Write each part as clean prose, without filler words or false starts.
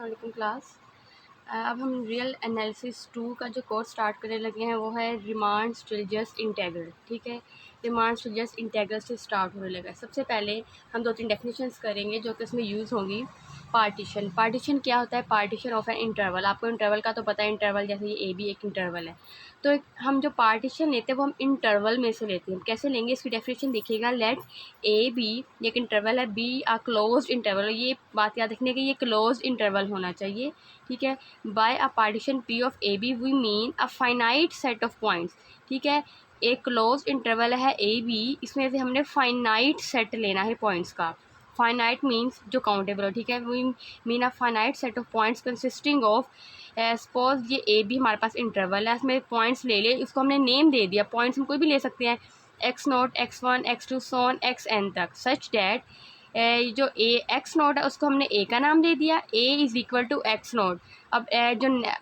वालेकुम क्लास। अब हम रियल एनालिसिस 2 का जो कोर्स स्टार्ट करने लगे हैं वो है रिमांड स्टिल्जियस इंटीग्रल। ठीक है, रिमांड स्टिल्जियस इंटीग्रल से स्टार्ट होने लगा है। सबसे पहले हम 2-3 डेफिनेशंस करेंगे जो कि इसमें यूज़ होंगी। पार्टीशन क्या होता है? Partition of an interval. आपको इंटरवल का तो पता है, इंटरवल जैसे ये ए बी एक इंटरवल है। तो हम जो पार्टीशन लेते हैं वो हम इंटरवल में से लेते हैं। कैसे लेंगे इसकी डेफिनेशन देखिएगा। लेट ए बी एक इंटरवल है, बी आ क्लोज्ड इंटरवल। ये बात याद रखने की ये क्लोज्ड इंटरवल होना चाहिए। ठीक है, by a partition P of A B we mean a finite set of points. ठीक है, एक क्लोज इंटरवल है ए बी, इसमें से हमने फाइनाइट सेट लेना है पॉइंट्स का। फाइनाइट मीन्स जो काउंटेबल हो। ठीक है, we mean a finite set of points consisting of suppose ये ए बी हमारे पास इंटरवल है, इसमें पॉइंट्स ले ले, इसको हमने नेम दे दिया। पॉइंट्स हम कोई भी ले सकते हैं, x0 x1 x2 सोन xn तक, सच डैट जो ए एक्स नोट है उसको हमने ए का नाम दे दिया, A is equal to X not. अब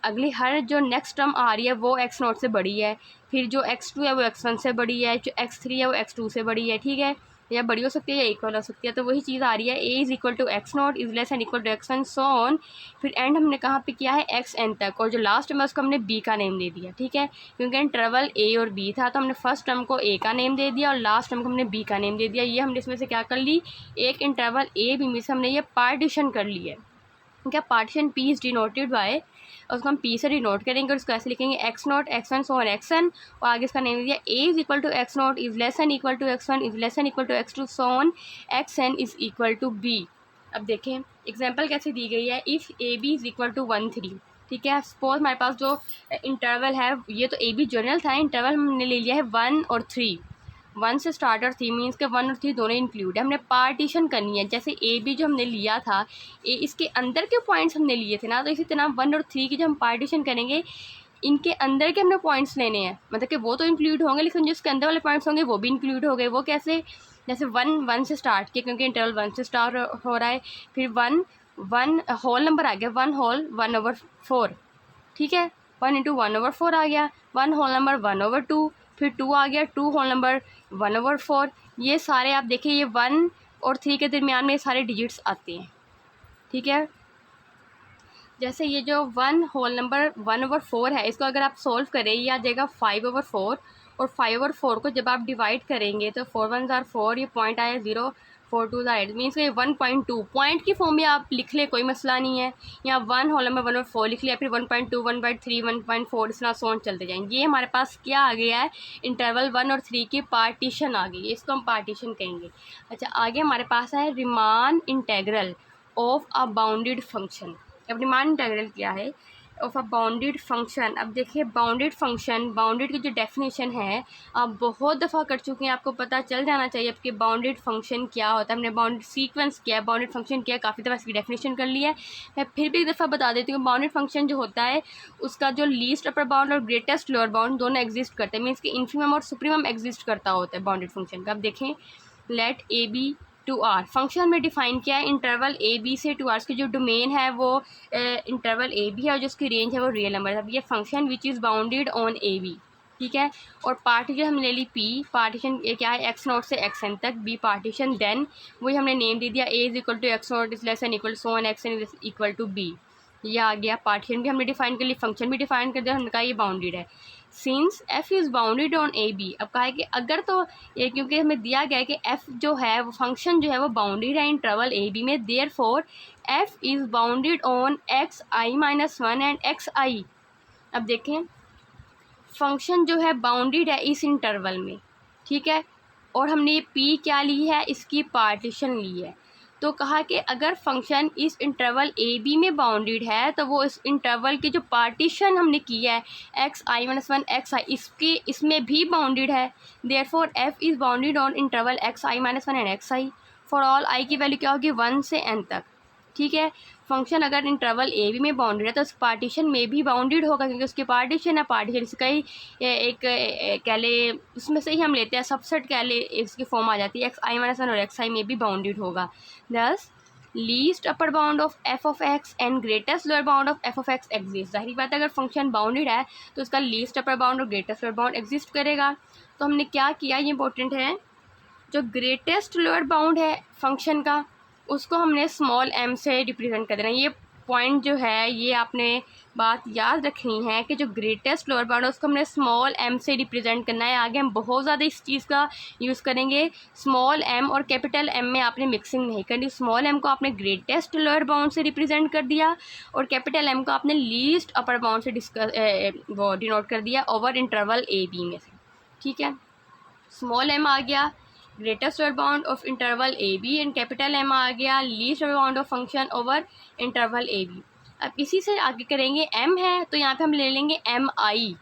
अगली हर जो नेक्स्ट टर्म आ रही है वो एक्स नोट से बड़ी है, फिर जो x2 है वो x1 से बड़ी है, जो x3 है वो x2 से बड़ी है। ठीक है, या बड़ी हो सकती है या इक्वल हो सकती है। तो वही चीज़ आ रही है, A is equal to X not is less and equal to x1 so on. फिर एंड हमने कहाँ पे किया है xn तक, और जो लास्ट टर्म है उसको हमने b का नेम दे दिया। ठीक है, क्योंकि इंटरवल a और b था तो हमने फर्स्ट टर्म को a का नेम दे दिया और लास्ट टर्म को हमने b का नेम दे दिया। ये हमने इसमें से क्या कर ली, एक इंटरवल a b में से हमने ये पार्टीशन कर ली है। क्या partition p is denoted by, उसको हम p से डिनोट करेंगे और उसको ऐसे लिखेंगे X not x1 so on xn, और आगे इसका नेम दिया a is equal to X not is less and equal to x1 is less and equal to x2 so on xn is equal to b। अब देखें example कैसे दी गई है। If A B is equal to 1 3। ठीक है, suppose हमारे पास जो इंटरवल है, ये तो ए बी जनरल था, इंटरवल हमने ले लिया है 1 और 3। 1 से स्टार्ट और 3 मीन्स के 1 और 3 दोनों इंक्लूड है। हमने पार्टीशन करनी है, जैसे ए बी जो हमने लिया था, इसके अंदर के पॉइंट्स हमने लिए थे ना, तो इसी तरह 1 और 3 की जो हम पार्टीशन करेंगे, इनके अंदर के हमने पॉइंट्स लेने हैं। मतलब कि वो तो इंक्लूड होंगे लेकिन जो इसके अंदर वाले पॉइंट्स होंगे वो भी इंक्लूड हो गए। वो कैसे? जैसे 1 से स्टार्ट किया, क्योंकि इंटरवल 1 से स्टार्ट हो रहा है, फिर 1 होल नंबर आ गया, 1 होल 1/4। ठीक है, 1 इंटू 1/4 आ गया, 1 होल नंबर 1/2, फिर 2 आ गया, 2 होल नंबर 1/4। ये सारे आप देखिए, ये 1 और 3 के दरमियान में ये सारे डिजिट्स आते हैं। ठीक है, जैसे ये जो 1 होल नंबर 1/4 है, इसको अगर आप सोल्व करें, ये आ जाएगा 5/4, और 5/4 को जब आप डिवाइड करेंगे तो 4 1 ज़ार 4, ये पॉइंट आया 0, 4 2 ज़ार 8, मीन्स ये 1.2 पॉइंट की फॉर्म में आप लिख ले, कोई मसला नहीं है। यहाँ 1 होल नंबर 1/4 लिख लिया, फिर 1.2 1/3 1.4 इस तरह सोन चलते जाएंगे। ये हमारे पास क्या आ गया है, इंटरवल 1 और 3 की पार्टीशन आ गई है, इसको हम पार्टीशन कहेंगे। अच्छा, आगे हमारे पास है Riemann integral of a bounded function. अब रिमान इंटीग्रल क्या है ऑफ अ बाउंडेड फंक्शन। अब देखिए बाउंडेड फंक्शन, बाउंडेड की जो डेफिनेशन है आप बहुत दफ़ा कर चुके हैं, आपको पता चल जाना चाहिए आपके बाउंडेड फंक्शन क्या होता है। हमने बाउंडेड सीक्वेंस किया है, बाउंडेड फंक्शन किया है, काफ़ी दफ़ा इसकी डेफिनेशन कर ली है। मैं फिर भी एक दफ़ा बता देती हूँ, बाउंडेड फंक्शन जो होता है उसका जो लीस्ट अपर बाउंड और ग्रेटेस्ट लोअर बाउंड दोनों एग्जिस्ट करते हैं, मीन्स कि इन्फिमम और सुप्रीमम एग्जिस्ट करता होता है बाउंडेड फंक्शन का। अब देखें, let A B to R, function में डिफाइन किया है इंटरवल ए बी से टू आर की जो डोमेन है वो इंटरवल ए बी है, और जो उसकी रेंज है वो रियल नंबर है। अब ये function which is bounded on A B. ठीक है, और पार्टीशन हमने ले ली पी, पार्टीशन क्या है एक्स नोट से एक्स एन तक, बी पार्टीशन, देन वही हमने नेम दे दिया A is equal to X naught is less and equal to so on X N is equal to B. ये आ गया, पार्टीशन भी हमने डिफाइन कर ली, फंक्शन भी डिफाइन कर दिया, हमने कहा ये बाउंडेड है। Since F is bounded on A B, अब कहा है कि अगर तो ये, क्योंकि हमें दिया गया है कि एफ जो है वो फंक्शन जो है वो बाउंडेड है इंटरवल ए बी में, therefore F is bounded on X I minus 1 and X I. अब देखें, फंक्शन जो है बाउंडेड है इस इंटरवल में। ठीक है, और हमने ये पी क्या ली है, इसकी पार्टीशन ली है। तो कहा कि अगर फंक्शन इस इंटरवल ए बी में बाउंडेड है तो वो इस इंटरवल की जो पार्टीशन हमने की है एक्स आई माइनस 1 एक्स आई, इसकी इसमें भी बाउंडेड है। Therefore F is bounded on interval x I minus 1 and X I for all I की वैल्यू क्या होगी 1 से n तक। ठीक है, फंक्शन अगर इंटरवल ए बी में बाउंडेड है तो उस पार्टीशन में भी बाउंडेड होगा, क्योंकि उसकी पार्टीशन है, पार्टीशन इसका ही एक कह ले, उसमें से ही हम लेते हैं सबसेट, कह ले इसकी फॉर्म आ जाती है, एक्स आई माइनस 1 और एक्स आई में भी बाउंडेड होगा। दस least upper bound of F of x and greatest lower bound of F of x exist. जाहिर बात है अगर फंक्शन बाउंडेड है तो उसका लीस्ट अपर बाउंड और ग्रेटेस्ट लोअर बाउंड एग्जिस्ट करेगा। तो हमने क्या किया, ये इंपॉर्टेंट है, जो ग्रेटेस्ट लोअर बाउंड है फंक्शन का उसको हमने स्मॉल m से रिप्रेजेंट कर देना। ये पॉइंट जो है ये आपने बात याद रखनी है कि जो ग्रेटेस्ट लोअर बाउंड है उसको हमने स्मॉल एम से रिप्रेजेंट करना है। आगे हम बहुत ज़्यादा इस चीज़ का यूज़ करेंगे। स्मॉल एम और कैपिटल एम में आपने मिक्सिंग नहीं करनी। स्मॉल एम को आपने ग्रेटेस्ट लोअर बाउंड से रिप्रेजेंट कर दिया और कैपिटल एम को आपने लीस्ट अपर बाउंड से वो डिनोट कर दिया ओवर इंटरवल ए बी में से। ठीक है, स्मॉल एम आ गया greatest lower bound of interval A B and capital M आ गया least lower bound of function over interval A B. अब इसी से आगे करेंगे, एम है तो यहाँ पे हम ले लेंगे एम आई।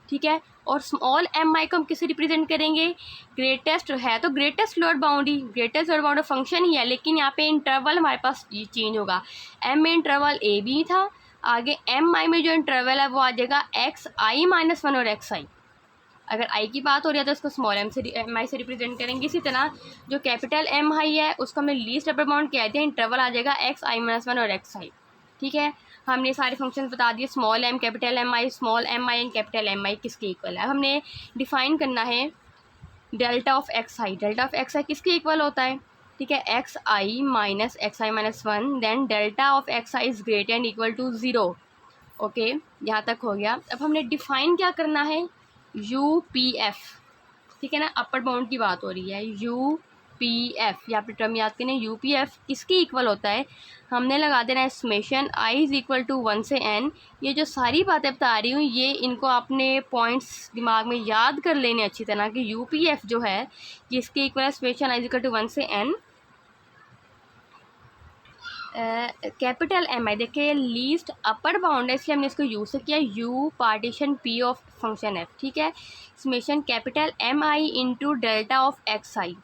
ठीक है, और स्मॉल एम आई को हम किससे रिप्रेजेंट करेंगे? ग्रेटेस्ट है तो ग्रेटेस्ट लोअर बाउंड ही, greatest lower bound of function ही है, लेकिन यहाँ पे इंटरवल हमारे पास चेंज होगा। एम में इंटरवल ए बी था, आगे एम आई में जो इंटरवल है वो आ जाएगा एक्स आई माइनस वन और एक्स आई। अगर आई की बात हो रही है तो उसको स्मॉल एम से एम आई से रिप्रेजेंट करेंगे। इसी तरह जो कैपिटल एम आई है उसको हमने लीस्ट अपर बाउंड कह दिया, इंटरवल आ जाएगा एक्स आई माइनस वन और एक्स आई। ठीक है, हमने सारे फंक्शन बता दिए, small M capital M I, small M I and capital M I किसके इक्वल है। अब हमने डिफाइन करना है delta of X I. Delta of X I किसके इक्वल होता है? ठीक है, X I minus one, then delta of X I is greater and equal to zero. Okay, यहाँ तक हो गया। अब हमने डिफाइन क्या करना है? You P F. ठीक है ना, अपर बाउंड की बात हो रही है। यू पी एफ, यहाँ पे टर्म याद करें, यू पी एफ किसके इक्वल होता है? हमने लगा देना है summation I is equal to 1 से n। ये जो सारी बातें बता रही हूँ ये इनको आपने पॉइंट्स दिमाग में याद कर लेने अच्छी तरह कि यू पी एफ जो है किसके इक्वल है? Summation I is equal to 1 से n कैपिटल एम आई। देखिए लीस्ट अपर बाउंड है इसलिए हमने इसको यू से किया, U partition P of function F. ठीक है, summation capital M I into delta of X I.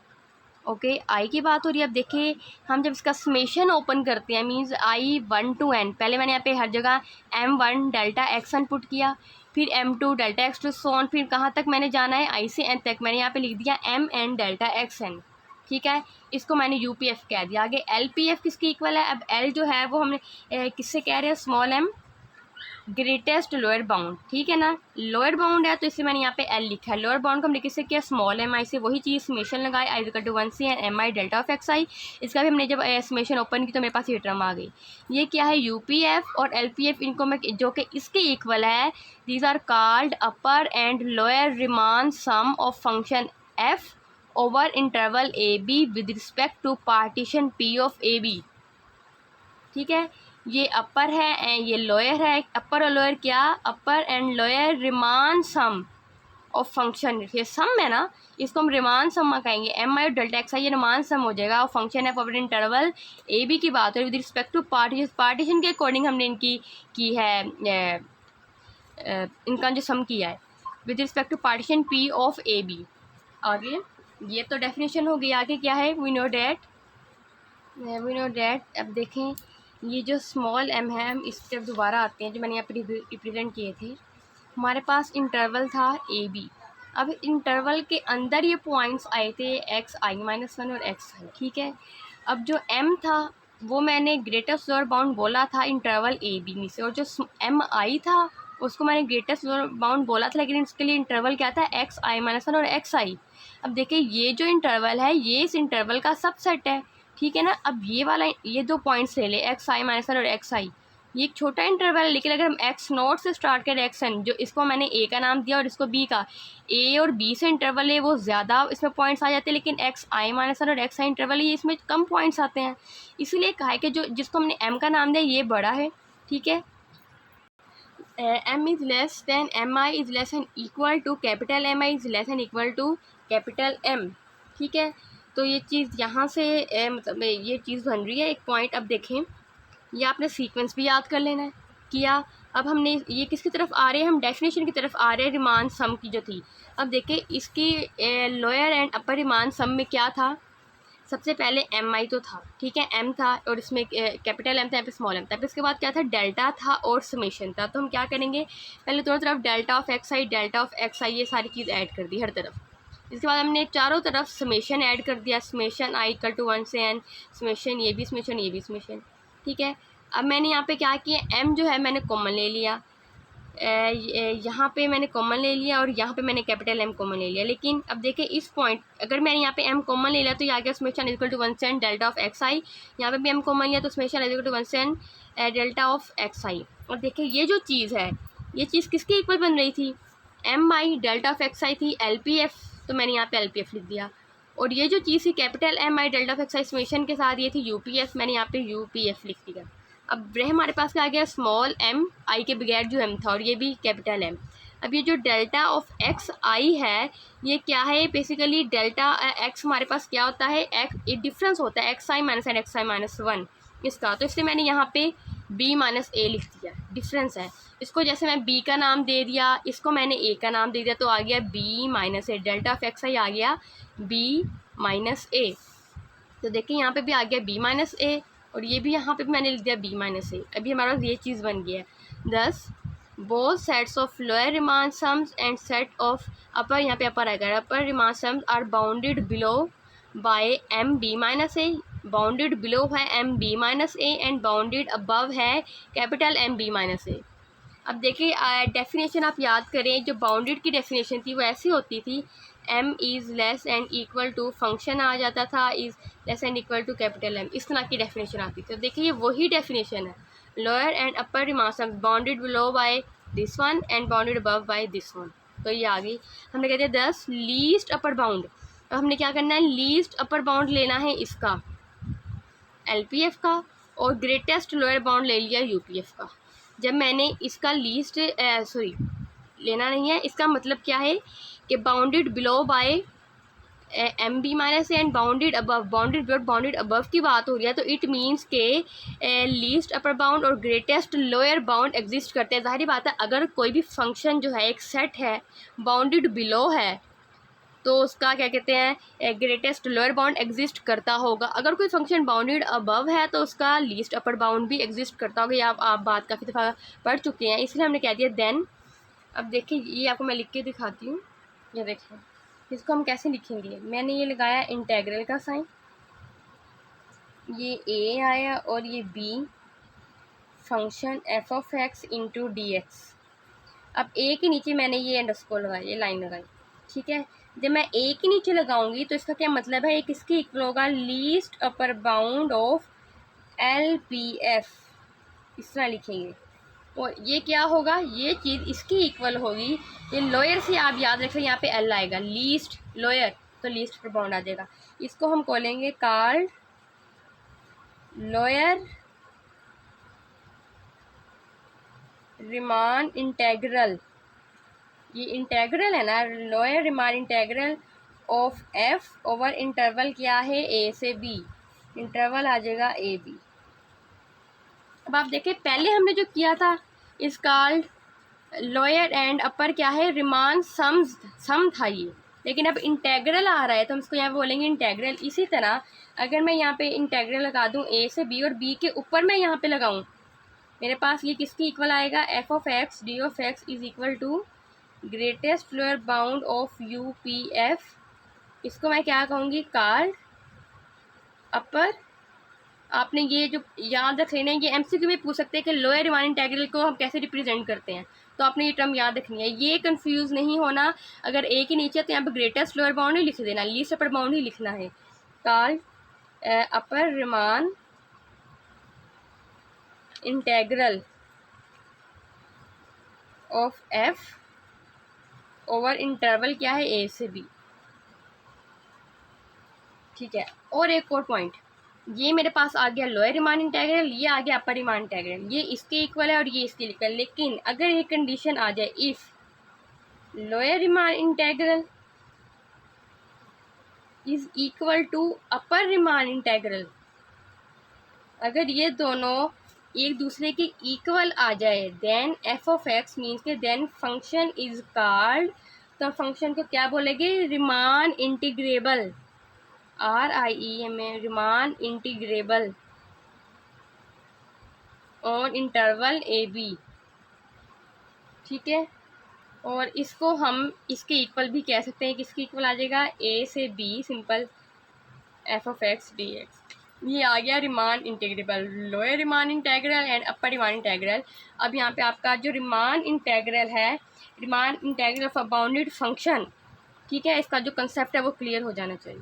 Okay, I की बात हो रही है। अब देखिए हम जब इसका समेशन ओपन करते हैं मीन्स आई 1 to n, पहले मैंने यहाँ पे हर जगह m1 डेल्टा x1 पुट किया, फिर m2 डेल्टा x2 सोन, फिर कहाँ तक मैंने जाना है आई से n तक, मैंने यहाँ पे लिख दिया mn डेल्टा xn। ठीक है, इसको मैंने यूपीएफ कह दिया। आगे एलपीएफ किसकी इक्वल है? अब एल जो है वो हमने किससे कह रहे हैं? Small M greatest lower bound. ठीक है ना, लोअर बाउंड है तो इससे मैंने यहाँ पे एल लिखा है। लोअर बाउंड को हमने किससे किया? स्मॉल एम आई से। वही चीज़ समेशन लगाए आई इक्वल टू 1 से M I delta of X I. इसका भी हमने जब समेशन ओपन की तो मेरे पास ये टर्म आ गई। ये क्या है? यूपीएफ और एलपीएफ, इनको मैं जो कि इसके इक्वल है, these are called upper and lower Riemann sum of function F over interval A B with respect to partition P of A B. ठीक है, ये अपर है एंड ये लोअर है। अपर और लोअर क्या? Upper and lower Riemann sum of function, ये sum है ना, इसको हम रिमान सम कहेंगे। एम आई और डेल्टा एक्स आई ये रिमान सम हो जाएगा और फंक्शन है ओवर इंटरवल ए बी की बात है with respect to partition. Partition के अकॉर्डिंग हमने इनकी की है इनका जो सम किया है with respect to partition P of A B. आगे ये तो डेफिनेशन हो गई। आगे क्या है? वी नो डैट अब देखें ये जो स्मॉल एम है, हम इस तरफ दोबारा आते हैं जो मैंने यहाँ पर रिप्रेजेंट किए थे। हमारे पास इंटरवल था ए बी। अब इंटरवल के अंदर ये पॉइंट्स आए थे एक्स आई माइनस वन और एक्स आई। ठीक है, अब जो एम था वो मैंने ग्रेटेस्ट लोअर बाउंड बोला था इंटरवल ए बी में से, और जो एम आई था उसको मैंने ग्रेटेस्ट लोअर बाउंड बोला था, लेकिन इसके लिए इंटरवल क्या था? एक्स आई माइनस वन और एक्स आई। अब देखिए ये जो इंटरवल है ये इस इंटरवल का सबसेट है। ठीक है ना, अब ये वाला ये दो पॉइंट्स ले ले, एक्स आई माइनस वन और एक्स आई, ये एक छोटा इंटरवल है, लेकिन अगर हम एक्स नोट से स्टार्ट करें एक्स एन, जो इसको मैंने ए का नाम दिया और इसको बी का, ए और बी से इंटरवल है वो ज़्यादा इसमें पॉइंट्स आ जाते हैं, लेकिन एक्स आई माइनस वन और एक्स आई इंटरवल है ये इसमें कम पॉइंट्स आते हैं। इसीलिए कहा है कि जो जिसको हमने एम का नाम दिया ये बड़ा है। ठीक है, M is less than M I is less and equal to capital M I is less and equal to capital M. ठीक है, तो ये चीज़ यहाँ से मतलब ये चीज़ बन रही है एक पॉइंट। अब देखें ये आपने सीक्वेंस भी याद कर लेना है किया। अब हमने ये किसकी तरफ आ रहे हैं? हम डेफिनेशन की तरफ आ रहे हैं रिमान सम की जो थी। अब देखें इसकी लोअर एंड अपर रिमान सम में क्या था? सबसे पहले एम आई तो था, ठीक है, एम था और इसमें कैपिटल एम था, यहाँ पे स्मॉल एम था। फिर इसके बाद क्या था? डेल्टा था और समेशन था। तो हम क्या करेंगे? पहले दोनों तरफ delta of X I, delta of X I, ये सारी चीज़ ऐड कर दी हर तरफ। इसके बाद हमने चारों तरफ समेशन ऐड कर दिया, समेशन आई इक्वल टू 1 से एन, समेशन ये भी समेशन ये भी समेशन। ठीक है, अब मैंने यहाँ पे क्या किया? एम जो है मैंने कॉमन ले लिया, यहाँ पे मैंने कॉमन ले लिया और यहाँ पे मैंने कैपिटल एम कॉमन ले लिया। लेकिन अब देखिए इस पॉइंट, अगर मैंने यहाँ पे एम कॉमन ले लिया तो ये आ गया समेशन इक्वल टू 1 से n डेल्टा ऑफ एक्स आई। यहाँ पे भी एम कॉमन लिया तो समेशन इक्वल टू 1 से n डेल्टा ऑफ एक्स आई। और देखिए ये जो चीज़ है, ये चीज़ किसके इक्वल बन रही थी, M I delta of X I थी, एल पी एफ, तो मैंने यहाँ पे एल पी एफ लिख दिया। और ये जो चीज़ थी capital M I delta of X I summation के साथ, ये थी यू पी एफ, मैंने यहाँ पे यू पी एफ लिख दिया। अब रहे हमारे पास क्या आ गया, स्मॉल एम आई के बगैर जो एम था, और ये भी कैपिटल एम। अब ये जो डेल्टा ऑफ एक्स आई है, ये क्या है, बेसिकली डेल्टा एक्स हमारे पास क्या होता है, एक्स डिफरेंस होता है X I minus N x I minus one इसका। तो इसलिए मैंने यहाँ पे बी माइनस ए लिख दिया, डिफरेंस है। इसको जैसे मैं बी का नाम दे दिया, इसको मैंने ए का नाम दे दिया, तो आ गया B minus A, delta of X I आ गया बी माइनस ए। तो देखिए यहाँ पे भी आ गया बी माइनस ए, और ये भी यहाँ पे भी मैंने लिख दिया बी माइनस ए। अभी हमारे पास ये चीज़ बन गया है। Thus both sets of lower Riemann sums and set of upper, यहाँ पे अपर आएगा, upper Riemann sums are bounded below by M B minus A. Bounded below है M B minus A and bounded above है capital M B minus A. अब देखिए definition आप याद करें, जो बाउंडेड की डेफिनेशन थी वो ऐसी होती थी, m is less and equal to function आ जाता था, is less and equal to capital M, इस तरह की डेफिनेशन आती थी। तो देखिए ये वही डेफिनेशन है, lower and upper remarks bounded below by this one and bounded above by this one. तो ये आ गई। हमने कहते हैं 10 लीस्ट अपर बाउंड। अब हमने क्या करना है, लीस्ट अपर बाउंड लेना है इसका LPF का, और ग्रेटेस्ट लोअर बाउंड ले लिया UPF का। जब मैंने इसका लीस्ट लेना नहीं है, इसका मतलब क्या है कि bounded below by M B minus and bounded above, bounded above की बात हो रही है, तो इट मीन्स के लीस्ट अपर बाउंड और ग्रेटेस्ट लोअर बाउंड एग्जिस्ट करते हैं। जाहिर बात है, अगर कोई भी फंक्शन जो है एक सेट है बाउंडेड बिलो है, तो उसका क्या कहते हैं, ग्रेटेस्ट लोअर बाउंड एग्जिस्ट करता होगा। अगर कोई फंक्शन बाउंडेड अबव है तो उसका लीस्ट अपर बाउंड भी एग्जिस्ट करता होगा। ये आप बात काफ़ी दफ़ा पढ़ चुके हैं, इसलिए हमने कह दिया देन। अब देखिए ये आपको मैं लिख के दिखाती हूँ, ये देखिए इसको हम कैसे लिखेंगे। मैंने ये लगाया इंटेग्रल का साइन, ये ए आया और ये B, function F of X into D X. अब ए के नीचे मैंने ये अंडरस्कोर लगाई, ये लाइन लगाई, ठीक है। जब मैं ए के नीचे लगाऊंगी तो इसका क्या मतलब है, ये किसके इक्वल होगा, least upper bound of LPF, इस तरह लिखेंगे। और ये क्या होगा, ये चीज़ इसकी इक्वल होगी, ये लोअर से आप याद रखें, यहाँ पे L आएगा, लीस्ट लोअर, तो लीस्ट अपर बाउंड आ जाएगा। इसको हम बोलेंगे कॉल्ड लोअर रिमान इंटेग्रल। ये इंटेग्रल है ना, lower Riemann integral of F over interval क्या है, ए से बी, इंटरवल आ जाएगा ए बी। अब आप देखें पहले हमने जो किया था इस कॉल्ड लोअर एंड अपर क्या है, रिमान सम था ये, लेकिन अब इंटेग्रल आ रहा है तो हम इसको यहाँ पे बोलेंगे इंटेग्रल। इसी तरह अगर मैं यहाँ पे इंटेग्रल लगा दूँ ए से बी और बी के ऊपर मैं यहाँ पे लगाऊँ, मेरे पास ये किसकी इक्वल आएगा, F of X D of X is equal to greatest lower bound of UPF। इसको मैं क्या कहूँगी, कॉल्ड अपर। आपने ये जो याद रख लेना है, ये MCQ में पूछ सकते हैं कि लोअर रिमान इंटेग्रल को हम कैसे रिप्रेजेंट करते हैं, तो आपने ये टर्म याद रखनी है, ये कंफ्यूज नहीं होना। अगर ए के नीचे तो यहाँ पर ग्रेटेस्ट लोअर बाउंड ही लिख देना, लीस्ट अपर बाउंड ही लिखना है, called upper Riemann integral of F over interval क्या है, ए से बी, ठीक है। और एक और पॉइंट, ये मेरे पास आ गया लोअर रिमान इंटेग्रल, ये आ गया अपर रिमान इंटेग्रल, ये इसके इक्वल है और ये इसके इक्वल। लेकिन अगर ये कंडीशन आ जाए, if lower Riemann integral is equal to upper Riemann integral, अगर ये दोनों एक दूसरे के इक्वल आ जाए, then F of X means के देन फंक्शन इज कॉल्ड, तो फंक्शन को क्या बोलेंगे, Riemann integrable, RIEM, Riemann integrable on interval AB, ठीक है। और इसको हम इसके इक्वल भी कह सकते हैं, किसके इक्वल आ जाएगा, A से B, simple F of X D x. ये आ गया Riemann integrable, lower Riemann integral and upper Riemann integral. अब यहाँ पे आपका जो रिमान इंटेग्रल है, Riemann integral of a bounded function, ठीक है, इसका जो कंसेप्ट है वो क्लियर हो जाना चाहिए।